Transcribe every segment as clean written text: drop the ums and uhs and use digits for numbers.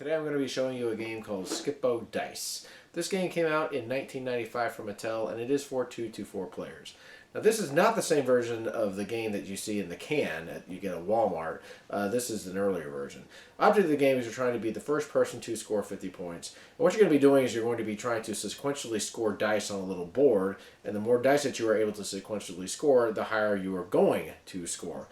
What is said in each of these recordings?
Today I'm going to be showing you a game called Skip-Bo Dice. This game came out in 1995 from Mattel, and it is for 2 to 4 players. Now this is not the same version of the game that you see in the can that you get at Walmart. This is an earlier version. Object of the game is you're trying to be the first person to score 50 points. And what you're going to be doing is you're going to be trying to sequentially score dice on a little board, and the more dice that you are able to sequentially score, the higher you are going to score.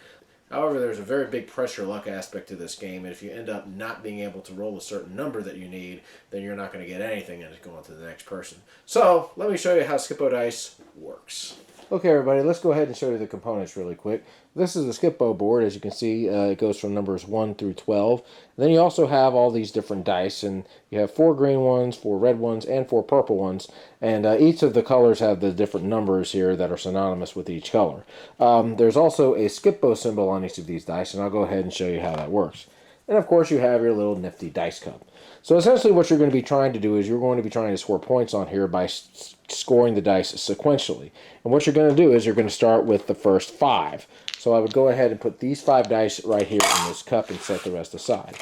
However, there's a very big pressure luck aspect to this game, and if you end up not being able to roll a certain number that you need, then you're not going to get anything and it's going to the next person. So, let me show you how Skip-Bo Dice works. Okay, everybody, let's go ahead and show you the components really quick. This is the Skip-Bo board. As you can see, it goes from numbers 1 through 12. And then you also have all these different dice, and you have 4 green ones, 4 red ones, and 4 purple ones. And each of the colors have the different numbers here that are synonymous with each color. There's also a Skip-Bo symbol on each of these dice, and I'll go ahead and show you how that works. And of course, you have your little nifty dice cup. So essentially what you're going to be trying to do is you're going to be trying to score points on here by scoring the dice sequentially. And what you're going to do is you're going to start with the first 5. So I would go ahead and put these 5 dice right here in this cup and set the rest aside.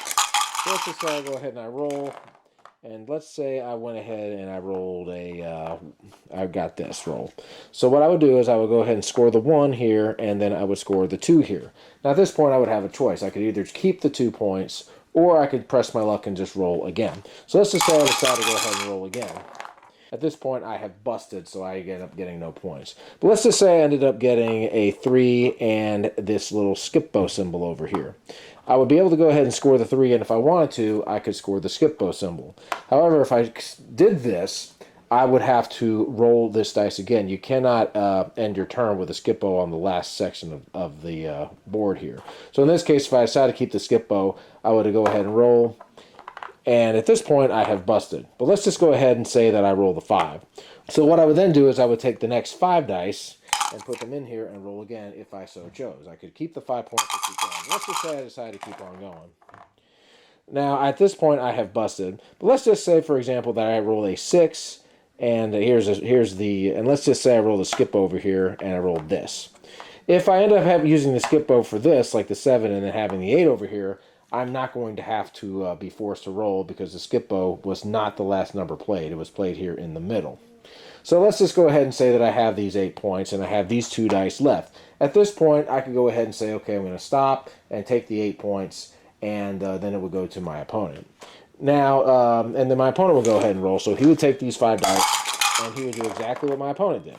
So let's just say I go ahead and I roll. And let's say I went ahead and I rolled I got this roll. So what I would do is I would go ahead and score the 1 here, and then I would score the 2 here. Now at this point I would have a choice. I could either keep the 2 points, or I could press my luck and just roll again. So let's just say I decide to go ahead and roll again. At this point I have busted, so I end up getting no points. But let's just say I ended up getting a 3 and this little Skip-Bo symbol over here. I would be able to go ahead and score the 3, and if I wanted to, I could score the Skip-Bo symbol. However, if I did this, I would have to roll this dice again. You cannot end your turn with a Skip-Bo on the last section of the board here. So in this case, if I decide to keep the Skip-Bo, I would go ahead and roll. And at this point, I have busted. But let's just go ahead and say that I roll the 5. So what I would then do is I would take the next 5 dice and put them in here and roll again if I so chose. I could keep the 5 points or keep going. Let's just say I decide to keep on going. Now, at this point, I have busted. But let's just say, for example, that I roll a 6, and and let's just say I roll the Skip over here, and I rolled this. If I end up using the Skip-Bo for this, like the 7, and then having the 8 over here, I'm not going to have to be forced to roll because the Skip-Bo was not the last number played. It was played here in the middle. So let's just go ahead and say that I have these 8 points and I have these 2 dice left. At this point, I could go ahead and say, okay, I'm going to stop and take the 8 points, and then it would go to my opponent. Now, and then my opponent will go ahead and roll. So he would take these 5 dice, and he would do exactly what my opponent did.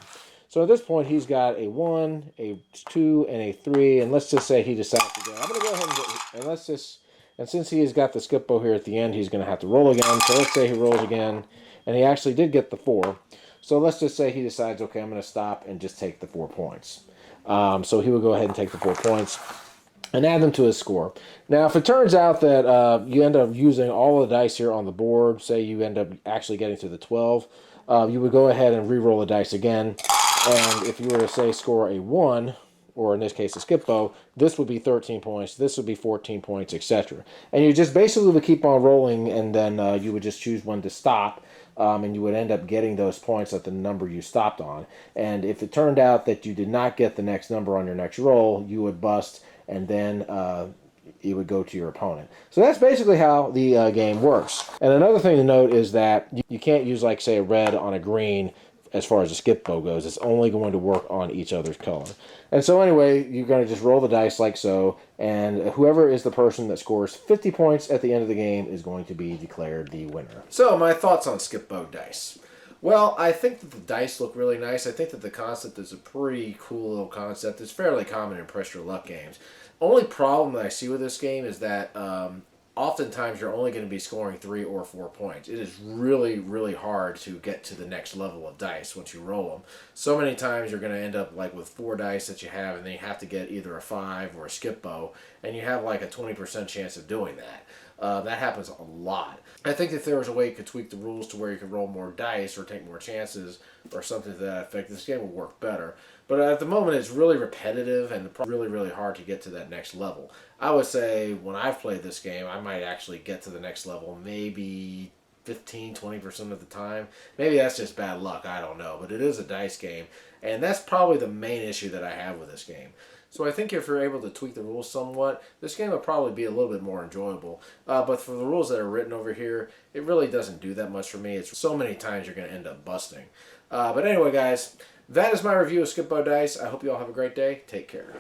So at this point, he's got a 1, a 2, and a 3, and let's just say he decides to go. I'm going to go ahead and since he has got the Skip-Bo here at the end, he's going to have to roll again. So let's say he rolls again, and he actually did get the 4. So let's just say he decides, okay, I'm going to stop and just take the 4 points. So he would go ahead and take the 4 points and add them to his score. Now, if it turns out that you end up using all the dice here on the board, say you end up actually getting to the 12, you would go ahead and re-roll the dice again. And if you were to, say, score a 1, or in this case a Skip-Bo, this would be 13 points, this would be 14 points, etc. And you just basically would keep on rolling, and then you would just choose when to stop, and you would end up getting those points at the number you stopped on. And if it turned out that you did not get the next number on your next roll, you would bust, and then it would go to your opponent. So that's basically how the game works. And another thing to note is that you can't use, like, say, a red on a green as far as the Skip-Bo goes. It's only going to work on each other's color. And so anyway, you're going to just roll the dice like so, and whoever is the person that scores 50 points at the end of the game is going to be declared the winner. So my thoughts on Skip-Bo Dice. Well, I think that the dice look really nice. I think that the concept is a pretty cool little concept. It's fairly common in pressure luck games. Only problem that I see with this game is that oftentimes you're only going to be scoring 3 or 4 points. It is really, really hard to get to the next level of dice once you roll them. So many times you're going to end up like with 4 dice that you have, and then you have to get either a 5 or a Skip-Bo, and you have like a 20% chance of doing that. That happens a lot. I think if there was a way you could tweak the rules to where you could roll more dice or take more chances or something to that effect, this game would work better. But at the moment, it's really repetitive and really, really hard to get to that next level. I would say when I've played this game, I might actually get to the next level maybe 15-20% of the time. Maybe that's just bad luck, I don't know. But it is a dice game, and that's probably the main issue that I have with this game. So I think if you're able to tweak the rules somewhat, this game will probably be a little bit more enjoyable. But for the rules that are written over here, it really doesn't do that much for me. It's so many times you're going to end up busting. But anyway, guys, that is my review of Skip-Bo Dice. I hope you all have a great day. Take care.